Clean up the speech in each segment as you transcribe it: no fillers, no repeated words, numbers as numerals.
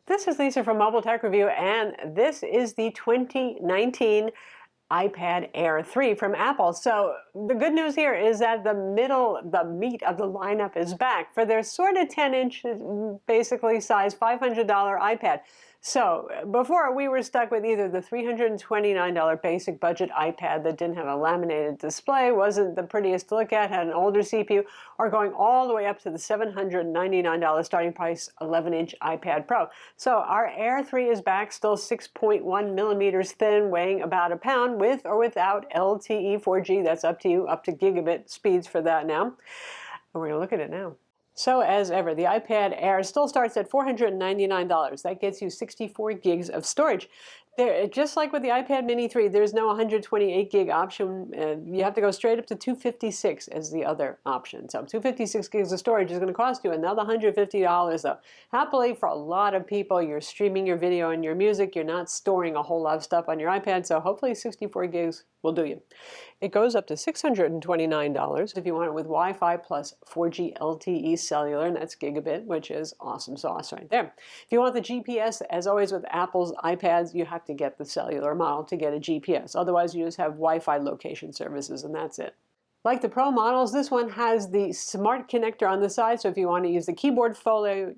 This is Lisa from Mobile Tech Review, and this is the 2019 iPad Air 3 from Apple. So the good news here is that the meat of the lineup is back for their sort of 10-inch, basically size $500 iPad. So before, we were stuck with either the $329 basic budget iPad that didn't have a laminated display, wasn't the prettiest to look at, had an older CPU, or going all the way up to the $799 starting price 11-inch iPad Pro. So our Air 3 is back, still 6.1 millimeters thin, weighing about a pound, with or without LTE 4G. That's up to you, up to gigabit speeds for that now. And we're going to look at it now. So as ever, the iPad Air still starts at $499. That gets you 64 gigs of storage. There, just like with the iPad Mini 3, there's no 128 gig option. You have to go straight up to 256 as the other option. So 256 gigs of storage is going to cost you another $150 though. Happily, for a lot of people, you're streaming your video and your music. You're not storing a whole lot of stuff on your iPad, so hopefully 64 gigs will do you. It goes up to $629 if you want it with Wi-Fi plus 4G LTE cellular, and that's gigabit, which is awesome sauce right there. If you want the GPS, as always with Apple's iPads, you have to get the cellular model to get a GPS. Otherwise, you just have Wi-Fi location services, and that's it. Like the Pro models, this one has the smart connector on the side, so if you want to use the keyboard folio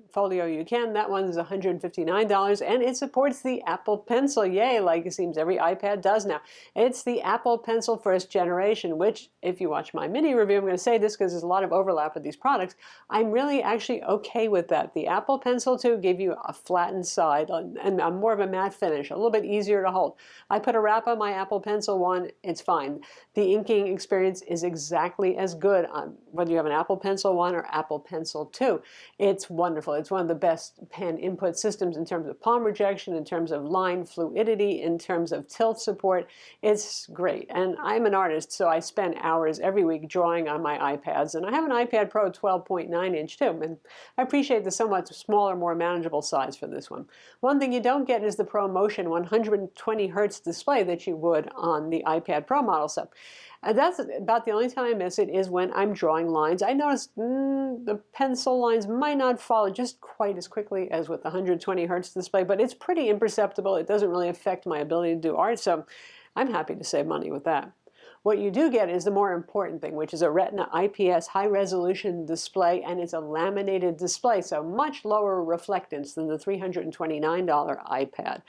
you can. That one is $159, and it supports the Apple Pencil. Yay, like it seems every iPad does now. It's the Apple Pencil first generation, which, if you watch my mini review, I'm going to say this because there's a lot of overlap with these products, I'm really actually okay with that. The Apple Pencil 2 gave you a flattened side and more of a matte finish, a little bit easier to hold. I put a wrap on my Apple Pencil 1, it's fine. The inking experience is exactly as good on whether you have an Apple Pencil 1 or Apple Pencil 2. It's wonderful. It's one of the best pen input systems in terms of palm rejection, in terms of line fluidity, in terms of tilt support. It's great. And I'm an artist, so I spend hours every week drawing on my iPads. And I have an iPad Pro 12.9 inch too. And I appreciate the somewhat smaller, more manageable size for this one. One thing you don't get is the ProMotion 120 Hertz display that you would on the iPad Pro model. So that's about the only time I miss it is when I'm drawing lines. I noticed the pencil lines might not follow just quite as quickly as with the 120 Hertz display, but it's pretty imperceptible. It doesn't really affect my ability to do art, so I'm happy to save money with that. What you do get is the more important thing, which is a Retina IPS high-resolution display, and it's a laminated display, so much lower reflectance than the $329 iPad.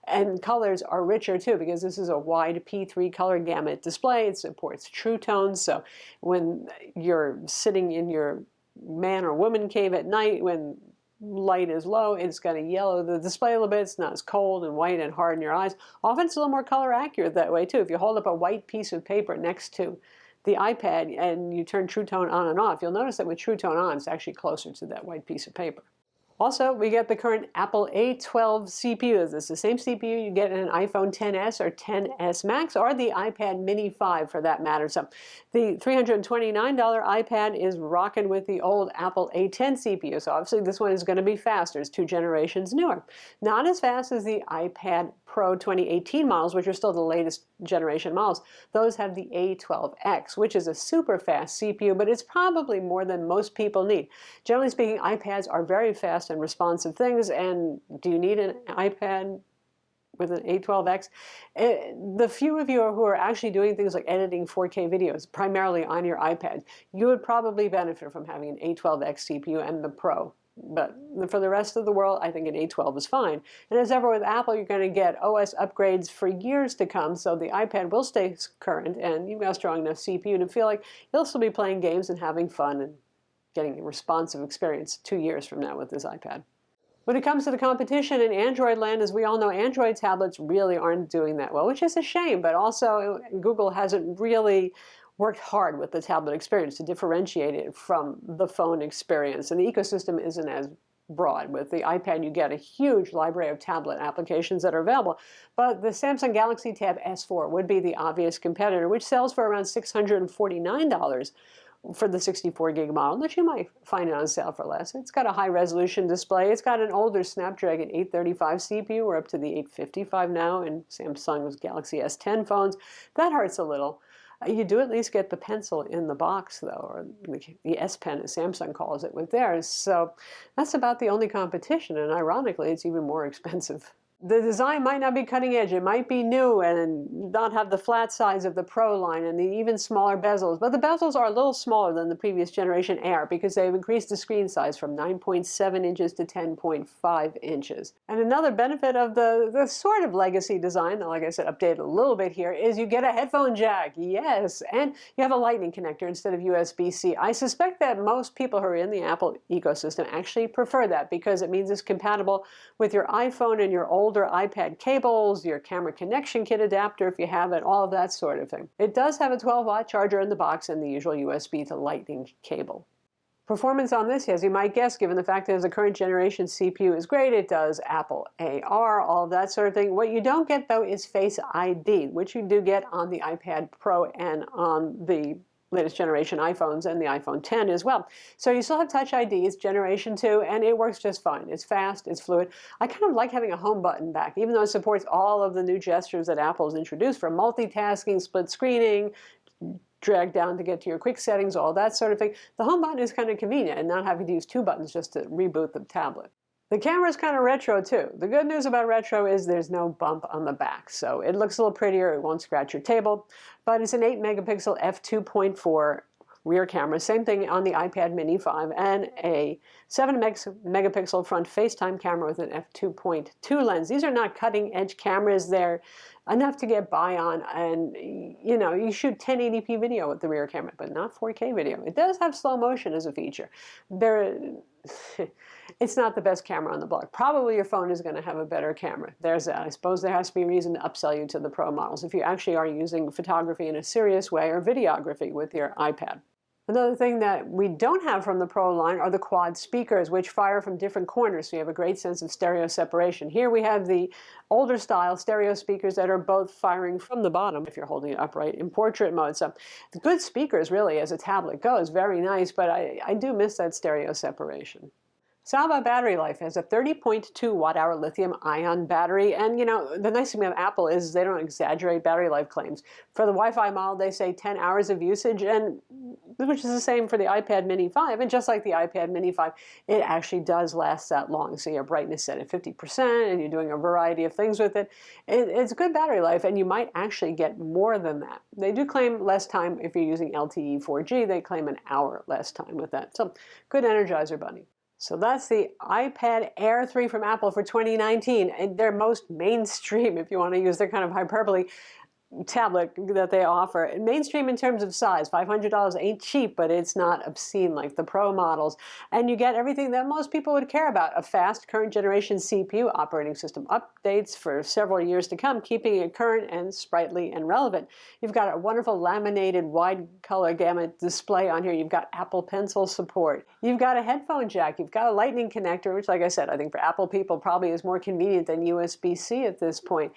And colors are richer too, because this is a wide P3 color gamut display. It supports True Tones, so when you're sitting in your man or woman cave at night, when light is low, it's going to yellow the display a little bit. It's not as cold and white and hard in your eyes. Often it's a little more color accurate that way too. If you hold up a white piece of paper next to the iPad and you turn True Tone on and off, you'll notice that with True Tone on, it's actually closer to that white piece of paper. Also, we get the current Apple A12 CPU. It's the same CPU you get in an iPhone XS or XS Max or the iPad Mini 5 for that matter. So the $329 iPad is rocking with the old Apple A10 CPU. So obviously this one is going to be faster. It's 2 generations newer. Not as fast as the iPad Pro 2018 models, which are still the latest generation models. Those have the A12X, which is a super fast CPU, but it's probably more than most people need. Generally speaking, iPads are very fast and responsive things, and do you need an iPad with an A12X? The few of you who are actually doing things like editing 4K videos, primarily on your iPad, you would probably benefit from having an A12X CPU and the Pro. But for the rest of the world, I think an A12 is fine. And as ever with Apple, you're going to get OS upgrades for years to come, so the iPad will stay current, and you've got a strong enough CPU to feel like you'll still be playing games and having fun and getting a responsive experience 2 years from now with this iPad. When it comes to the competition in Android land, as we all know, Android tablets really aren't doing that well, which is a shame, but also Google hasn't really worked hard with the tablet experience to differentiate it from the phone experience, and the ecosystem isn't as broad. With the iPad, you get a huge library of tablet applications that are available, but the Samsung Galaxy Tab S4 would be the obvious competitor, which sells for around $649 for the 64 gig model, but you might find it on sale for less. It's got a high resolution display. It's got an older Snapdragon 835 CPU. We're up to the 855 now in Samsung's Galaxy S10 phones. That hurts a little. You do at least get the pencil in the box, though, or the S Pen, as Samsung calls it, with theirs. So that's about the only competition, and ironically, it's even more expensive. The design might not be cutting edge. It might be new and not have the flat size of the Pro line and the even smaller bezels. But the bezels are a little smaller than the previous generation Air because they've increased the screen size from 9.7 inches to 10.5 inches. And another benefit of the sort of legacy design, like I said, updated a little bit here, is you get a headphone jack. Yes, and you have a lightning connector instead of USB-C. I suspect that most people who are in the Apple ecosystem actually prefer that because it means it's compatible with your iPhone and your older iPad cables, your camera connection kit adapter if you have it, all of that sort of thing. It does have a 12-watt charger in the box and the usual USB to Lightning cable. Performance on this, as you might guess, given the fact that the current generation CPU is great, it does Apple AR, all of that sort of thing. What you don't get, though, is Face ID, which you do get on the iPad Pro and on the latest generation iPhones and the iPhone X as well. So you still have Touch ID, it's generation 2, and it works just fine. It's fast, it's fluid. I kind of like having a home button back, even though it supports all of the new gestures that Apple's introduced for multitasking, split screening, drag down to get to your quick settings, all that sort of thing. The home button is kind of convenient and not having to use two buttons just to reboot the tablet. The camera is kind of retro too. The good news about retro is there's no bump on the back, so it looks a little prettier, it won't scratch your table, but it's an 8 megapixel f2.4 rear camera, same thing on the iPad mini 5, and a 7 megapixel front FaceTime camera with an f2.2 lens. These are not cutting edge cameras, they're enough to get by on, and you know, you shoot 1080p video with the rear camera, but not 4K video. It does have slow motion as a feature. It's not the best camera on the block. Probably your phone is going to have a better camera. There's that. I suppose there has to be a reason to upsell you to the Pro models if you actually are using photography in a serious way or videography with your iPad. Another thing that we don't have from the Pro line are the quad speakers, which fire from different corners, so you have a great sense of stereo separation. Here we have the older style stereo speakers that are both firing from the bottom if you're holding it upright in portrait mode. So the good speakers really as a tablet goes, very nice, but I do miss that stereo separation. So how about battery life? It has a 30.2 watt-hour lithium-ion battery, and you know, the nice thing about Apple is they don't exaggerate battery life claims. For the Wi-Fi model, they say 10 hours of usage, and which is the same for the iPad mini 5, and just like the iPad mini 5, it actually does last that long. So you have brightness set at 50%, and you're doing a variety of things with it. It's good battery life, and you might actually get more than that. They do claim less time if you're using LTE 4G. They claim an hour less time with that. So good Energizer Bunny. So that's the iPad Air 3 from Apple for 2019, and their most mainstream, if you want to use their kind of hyperbole, tablet that they offer. Mainstream in terms of size, $500 ain't cheap, but it's not obscene like the Pro models. And you get everything that most people would care about, a fast current generation CPU, operating system updates for several years to come, keeping it current and sprightly and relevant. You've got a wonderful laminated wide color gamut display on here. You've got Apple Pencil support. You've got a headphone jack. You've got a lightning connector, which like I said, I think for Apple people probably is more convenient than USB-C at this point.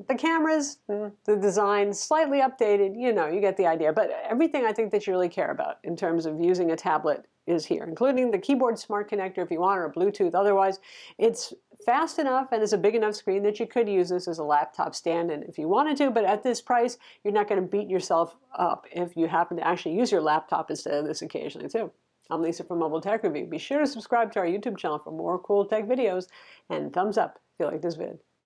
The cameras, the design, slightly updated, you know, you get the idea. But everything I think that you really care about in terms of using a tablet is here, including the keyboard smart connector if you want, or Bluetooth. Otherwise, it's fast enough and it's a big enough screen that you could use this as a laptop stand-in if you wanted to, but at this price, you're not going to beat yourself up if you happen to actually use your laptop instead of this occasionally too. I'm Lisa from Mobile Tech Review. Be sure to subscribe to our YouTube channel for more cool tech videos, and thumbs up if you like this vid.